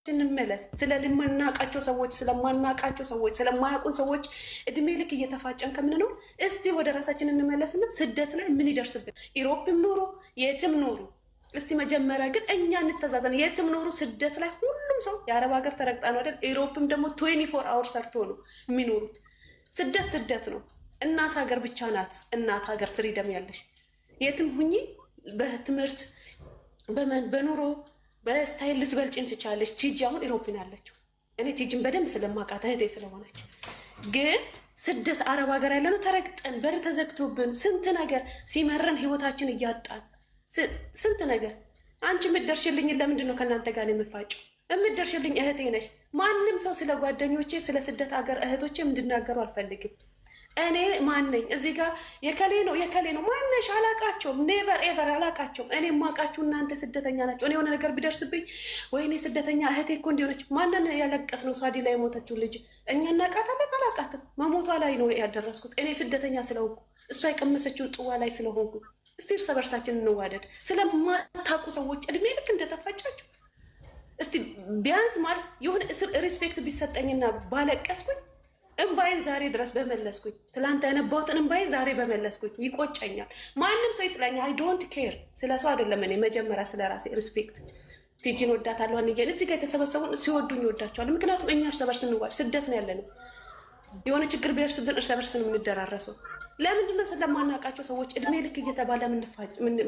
እንመለስ ስለማናቃቸው ሰዎች ስለማናቃቸው ሰዎች ስለማያውቁን ሰዎች እድሜ ልክ እየተፋጨን ከምንኖር እስቲ ወደ ራሳችን እንመለስና ስደት ላይ ምን ይደርስብን ኢሮፕም ኑሩ የትም ኑሩ እስቲ መጀመሪያ ግን እኛ እንተዛዘን የትም ኑሩ ስደት ላይ ሁሉም ሰው የአረብ ሀገር ተረግጣ ነው አይደል ኢሮፕም ደግሞ 24 አወር ሰርቶ ነው የሚኖሩት ስደት ነው እናት ሀገር ብቻ ናት እናት ሀገር ፍሪደም ያለሽ የትም ሁኚ በትምህርት በኑሮ በስታይል ልትበልጭን ትቻለሽ ቲጂ አሁን ኢሮፕን ያለችው እኔ ቲጂን በደንብ ስለማውቃት እህቴ ስለሆነች ግን ስደት አረብ ሀገር ያለ ነው ተረግጠን በር ተዘግቶብን ስንት ነገር ሲመረን ህይወታችን እያጣን ስንት ነገር አንቺ ምትደርሽልኝ ለምንድን ነው ከናንተ ጋር የምፋጨው እምትደርሽልኝ እህቴ ነሽ ማንንም ሰው ስለ ጓደኞቼ ስለ ስደት ሀገር እህቶቼ እንድናገሩ አልፈልግም እኔ ማን ነኝ እዚህ ጋር የከሌ ነው ማንነሽ አላቃቸውም ኔቨር ኤቨር አላቃቸውም እኔ ማቃችሁ እናንተ ስደተኛ ናቸው እኔ የሆነ ነገር ቢደርስብኝ ወይኔ ስደተኛ እህቴ እኮ እንዲሆነች ማንን ያለቀስ ነው ሳዲ ላይ የሞተችው ልጅ እኛ እናቃታለን አላቃትም መሞቷ ላይ ነው ያደረስኩት እኔ ስደተኛ ስለሆንኩ እሷ የቀመሰችውን ጽዋ ላይ ስለሆንኩ እስቲ እርስ በርሳችን እንዋደድ ስለማታውቁ ሰዎች እድሜ ልክ እንደተፋጫችሁ እስቲ ቢያንስ ማለት የሆነ ሪስፔክት ቢሰጠኝና ባለቀስኩኝ እንባይን ዛሬ ድረስ በመለስኩኝ ትላንት ያነባሁትን እንባይን ዛሬ በመለስኩኝ ይቆጨኛል ማንም ሰው ይጥላኝ አይ ዶንት ኬር ስለ ሰው አይደለም እኔ መጀመሪያ ስለ ራሴ ሪስፔክት ቲጂን ወዳታለሁ አንየን እዚህ ጋር የተሰበሰቡን ሲወዱኝ ይወዳቸዋል ምክንያቱም እኛ እርስ በርስ እንዋድ ስደት ነው ያለነው የሆነ ችግር ቢደርስብን እርስ በርስ ነው የምንደራረሰው ለምንድን ነው ስለማናውቃቸው ሰዎች እድሜ ልክ እየተባለ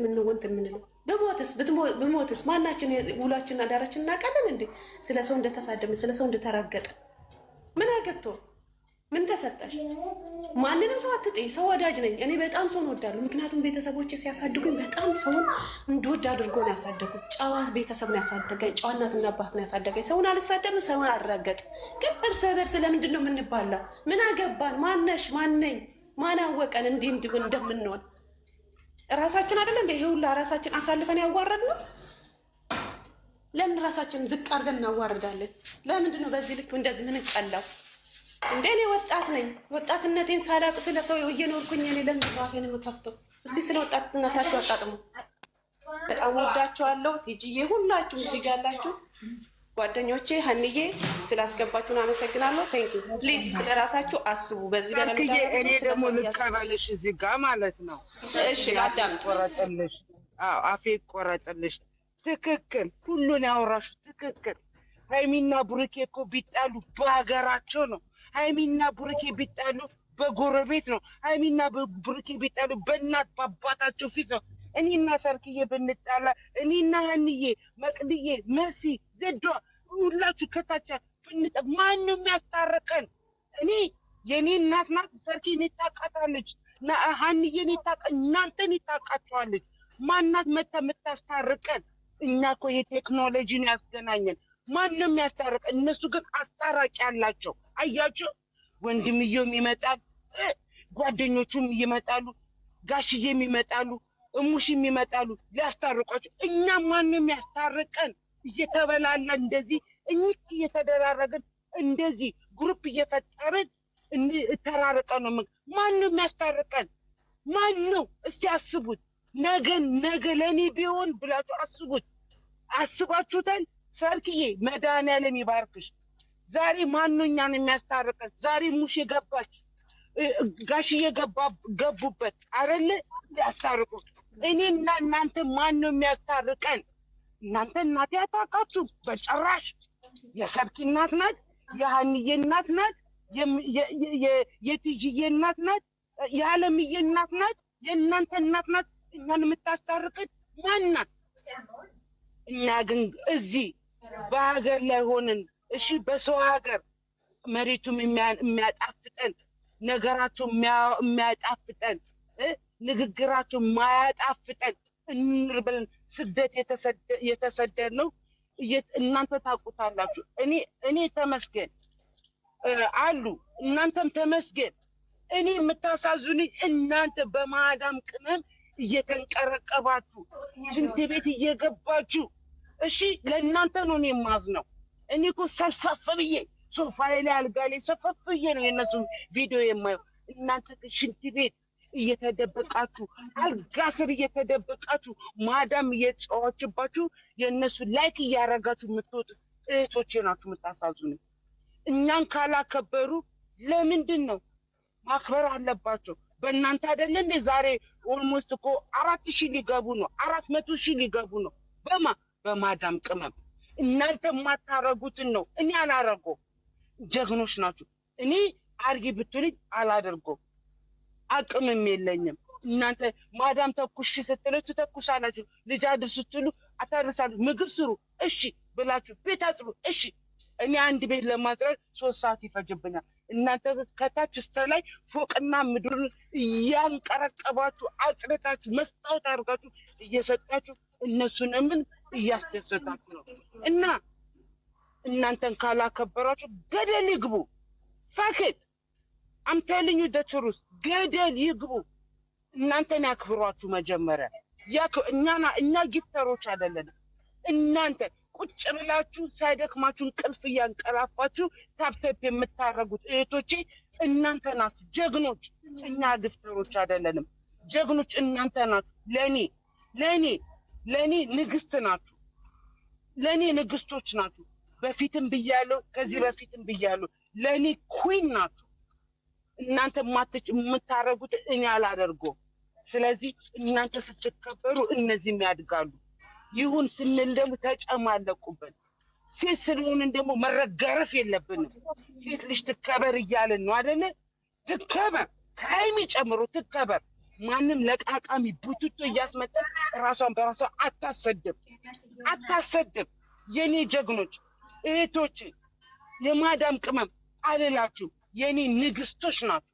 ምንወንትን ምንለው በሞትስ ማናችን ውሏችን አዳራችን እናውቃለን እንዴ ስለ ሰው እንደተሳደብን ስለ ሰው እንደተራገጠ ምን አገቶ ምን ተሰጠሽ ማንንም ሰው አትጤ ሰው ወዳጅ ነኝ እኔ በጣም ሰውን ወዳለሁ ምክንያቱም ቤተሰቦቼ ሲያሳድጉኝ በጣም ሰውን እንድወድ አድርጎ ነው ያሳደጉኝ ጨዋ ቤተሰብ ነው ያሳደገኝ ጨዋ እናትና አባት ነው ያሳደገኝ ሰውን አልሳደብም ሰውን አልረገጥ ግን እርስ በርስ ለምንድን ነው የምንባላው ምን አገባን ማነሽ ማነኝ ማን አወቀን እንዲህ እንደምንሆን ራሳችን አይደል እንደ ይሄ ሁላ ራሳችን አሳልፈን ያዋረድነው ለምን ራሳችን ዝቅ አድርገን እናዋርዳለን ለምንድን ነው በዚህ ልክ እንደዚህ ምን ቀላው እንደ እኔ ወጣት ነኝ ወጣትነቴን ሳላቅ ስለ ሰው እየኖርኩኝ እኔ ለምን ባፌን የምከፍተው እስቲ ስለ ወጣትነታችሁ አጣጥሙ በጣም ወዳችኋለሁ ቲጂዬ ሁላችሁም እዚህ ጋር ያላችሁ ጓደኞቼ ሀንዬ ስላስገባችሁን አመሰግናለሁ ቴንክ ዩ ፕሊዝ ስለራሳችሁ አስቡ በዚህ ጋር እኔ ደግሞ ልቀበልሽ እዚህ ጋር ማለት ነው እሺ አዳምጥ ቆረጥልሽ አፌ ቆረጥልሽ ትክክል ሁሉን ያወራሽ ትክክል ሃይሚና ብሩኬ እኮ ቢጣሉ በሀገራቸው ነው ሃይሚና ብሩኬ ቢጣሉ በጎረቤት ነው ሃይሚና ብሩኬ ቢጣሉ በእናት በአባታቸው ፊት ነው እኔና ሰርክዬ ብንጣላ እኔና ሀንዬ መቅድዬ መሲ ዘዷ ሁላችሁ ከታች ብንጣ ማንም ያስታረቀን እኔ የኔ እናት ናት ሰርኪ ታውቃታለች ሀንዬን እናንተን ታውቃቸዋለች ማናት መታ የምታስታርቀን እኛ እኮ የቴክኖሎጂ ነው ያስገናኘን ማንም ያስታርቅ እነሱ ግን አስታራቂ ያላቸው አያችሁ ወንድምየውም ይመጣል ጓደኞቹም ይመጣሉ ጋሽዬም ይመጣሉ እሙሽም ይመጣሉ ሊያስታርቋቸው እኛ ማንም ያስታርቀን እየተበላላ እንደዚህ እኝክ እየተደራረግን እንደዚህ ግሩፕ እየፈጠርን ተራርቀ ነው ማንም ያስታርቀን ማን ነው እስቲ አስቡት ነገ ለኔ ቢሆን ብላችሁ አስባችሁታል ሰርክዬ መድኃኒዓለም ይባርክሽ ዛሬ ማንኛን የሚያስታርቀን ዛሬ ሙሽ የገባች ጋሽዬ ገቡበት አይደለ ያስታርቁ እኔና እናንተ ማን ነው የሚያስታርቀን እናንተ እናት ያታቃችሁ በጭራሽ የሰርኪ እናት ናት የሀንዬ እናት ናት የቲጂዬ እናት ናት የዓለምዬ እናት ናት የእናንተ እናት ናት እኛን የምታስታርቀን ማን ናት እኛ ግን እዚህ በሀገር ላይ ሆነን እሺ በሰው ሀገር መሬቱም የሚያጣፍጠን ነገራቸው የሚያጣፍጠን ንግግራቸው ማያጣፍጠን እንርበልን ስደት የተሰደድ ነው እናንተ ታውቁታላችሁ እኔ ተመስገን አሉ እናንተም ተመስገን እኔ የምታሳዝኑኝ እናንተ በማዳም ቅመም እየተንቀረቀባችሁ ሽንት ቤት እየገባችሁ እሺ ለእናንተ ነው እኔ የማዝነው እኔ እኮ ሰልፈፍ ብዬ ሶፋዬ ላይ አልጋ ላይ ሰፈፍ ብዬ ነው የእነሱ ቪዲዮ የማየው እናንተ ሽንት ቤት እየተደበቃችሁ አልጋ ስር እየተደበቃችሁ ማዳም እየጨዋችባችሁ የእነሱ ላይክ እያረጋችሁ የምትወጡ እህቶቼ ናችሁ የምታሳዝኑኝ። እኛን ካላከበሩ ለምንድን ነው ማክበር አለባቸው? በእናንተ አይደለ እንዴ? ዛሬ ኦልሞስት እኮ 4,000 ሊገቡ ነው፣ 400,000 ሊገቡ ነው። በማዳም ቅመም እናንተ የማታረጉትን ነው እኔ አላረገውም። ጀግኖች ናችሁ። እኔ አርጊ ብትሉኝ አላደርገውም፣ አቅምም የለኝም። እናንተ ማዳም ተኩሽ ስትለው ትተኩሳላችሁ፣ ልጅ አድርሱ ስትሉ አታርሳላችሁ፣ ምግብ ስሩ እሺ ብላችሁ ቤት አጽዱ እሺ። እኔ አንድ ቤት ለማጽዳት 3 ሰዓት ይፈጅብኛል። እናንተ ከታች እስከ ላይ ፎቅና ምድሩን እያንቀረቀባችሁ አጽድታችሁ መስታወት አድርጋችሁ እየሰጣችሁ እነሱንም እያስደሰታችሁ ነው። እና እናንተን ካላከበራችሁ ገደል ይግቡ። ፋክት አም ቴሊንግ ዩ ዘ ትሩዝ፣ ገደል ይግቡ። እናንተን ያክብሯችሁ መጀመሪያ። እኛ ጊፍተሮች አይደለንም። እናንተ ቁጭ ብላችሁ ሳይደክማችሁ እንቅልፍ እያንቀላፋችሁ ታፕታፕ የምታረጉት እህቶቼ እናንተ ናችሁ ጀግኖች። እኛ ጊፍተሮች አይደለንም። ጀግኖች እናንተ ናችሁ። ለኔ ንግስት ናችሁ። ለኔ ንግስቶች ናችሁ። በፊትም ብያለሁ፣ ከዚህ በፊትም ብያለሁ። ለኔ ኩዊን ናችሁ። እናንተ የምታረጉት እኔ አላደርገውም። ስለዚህ እናንተ ስትከበሩ እነዚህም ያድጋሉ። ይሁን ስንል ደግሞ ተጨማለቁብን። ሴት ስለሆንን ደግሞ መረገረፍ የለብንም። ሴት ልጅ ትከበር እያልን ነው አይደለ? ትከበር፣ ከሀይሚ ጨምሮ ትከበር። ማንም ለቃቃሚ ቡቱቶ እያስመጣ ራሷን በራሷ አታሰድብ። የኔ ጀግኖች እህቶቼ፣ የማዳም ቅመም አልላችሁ፣ የኔ ንግስቶች ናችሁ።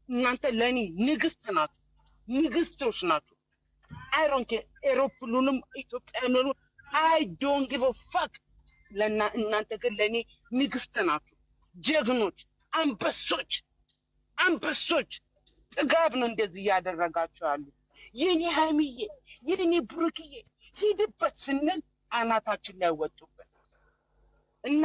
እናንተ ለኔ ንግስት ናችሁ፣ ንግስቶች ናችሁ። አይ ዶንት ኬር ኤሮፕሉንም ኢትዮጵያኑንም አይ ዶንት ጊቭ አ ፋክ። እናንተ ግን ለኔ ንግስት ናችሁ፣ ጀግኖች፣ አንበሶች። ጥጋብ ነው እንደዚህ እያደረጋችሁ ያሉ። የኔ ሀይሚዬ፣ የኔ ብሩክዬ ሂድበት ስንል አናታችን ላይ ወጡበት እና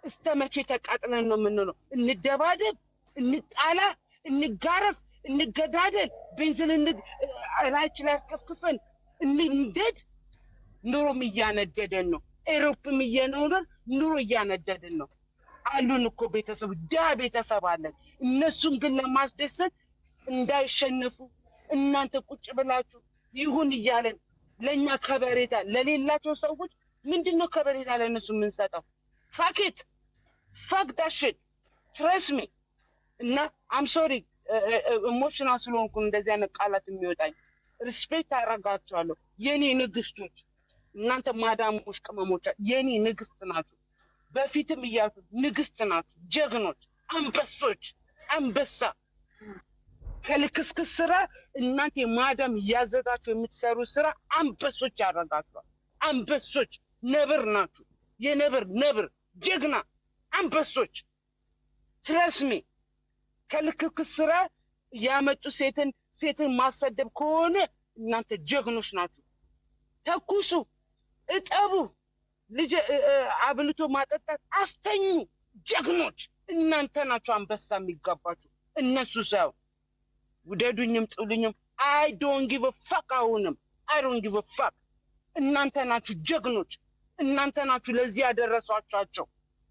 እስከ መቼ ተቃጥለን ነው የምንለው? እንደባደብ፣ እንጣላ፣ እንጋረፍ፣ እንገዳደል፣ ቤንዚን ላያችን ላይ ከፍክፈን እንንደድ። ኑሮም እያነደደን ነው። ኤሮፕም እየኖረን ኑሮ እያነደደን ነው። አሉን እኮ ቤተሰብ፣ ድሃ ቤተሰብ አለን። እነሱን ግን ለማስደሰት እንዳይሸነፉ እናንተ ቁጭ ብላችሁ ይሁን እያለን ለእኛ ከበሬታ ለሌላቸው ሰዎች ምንድነው ከበሬታ ለእነሱ የምንሰጠው? ፋኬት ፋክዳሽን ትረስሜ እና አም ሶሪ ኢሞሽናል ስለሆንኩ እንደዚህ አይነት ቃላት የሚወጣኝ። ሪስፔክት አደርጋችኋለሁ የኔ ንግስቶች። እናንተ ማዳሞች፣ ቅመሞች የኔ ንግስት ናችሁ። በፊትም እያልኩ ንግስት ናችሁ፣ ጀግኖች፣ አንበሶች። አንበሳ ከልክስክስ ስራ እናንተ የማዳም እያዘዛችሁ የምትሰሩ ስራ አንበሶች ያደርጋችኋል። አንበሶች ነብር ናችሁ። ነብር ጀግና አንበሶች። ትረስሜ ከልክስክስ ስራ ያመጡ ሴትን ማሰደብ ከሆነ እናንተ ጀግኖች ናችሁ። ተኩሱ፣ እጠቡ፣ ልጅ አብልቶ ማጠጣት፣ አስተኙ። ጀግኖች እናንተ ናችሁ አንበሳ የሚገባችሁ፣ እነሱ ሳይሆን። ውደዱኝም ጥሉኝም አይ ዶንት ጊቭ አ ፋክ። አሁንም አይ ዶንት ጊቭ አ ፋክ። እናንተ ናችሁ ጀግኖች። እናንተ ናችሁ ለዚህ ያደረሷቸው።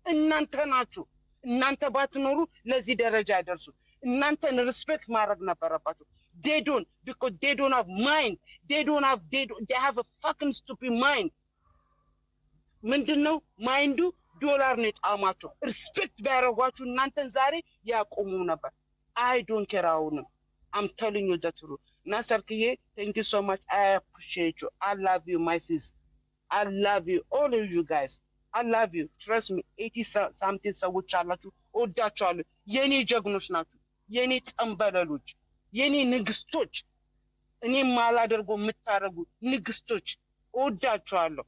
እናንተ ናችሁ። እናንተ ባትኖሩ ለዚህ ደረጃ ያደርሱ። እናንተን ሪስፔክት ማድረግ ነበረባቸው። they don't, because they don't have mind. They have a fucking stupid mind. ምንድነው ማይንዱ? ዶላር ነው የጣማቸው። ሪስፔክት ቢያደርጓችሁ እናንተን ዛሬ ያቆሙ ነበር። አይ ዶንት ኬር። አሁንም I'm telling you the truth. Nasarkiye, thank you so much. I appreciate you. I love you, my sis. I love you, all of you guys. I love you. Trust me. 80-something ሰዎች አላችሁ፣ እወዳችኋለሁ። የኔ ጀግኖች ናችሁ፣ የኔ ጠንበለሎች፣ የኔ ንግስቶች። እኔ ማላደርገው የምታረጉ ንግስቶች፣ እወዳችኋለሁ።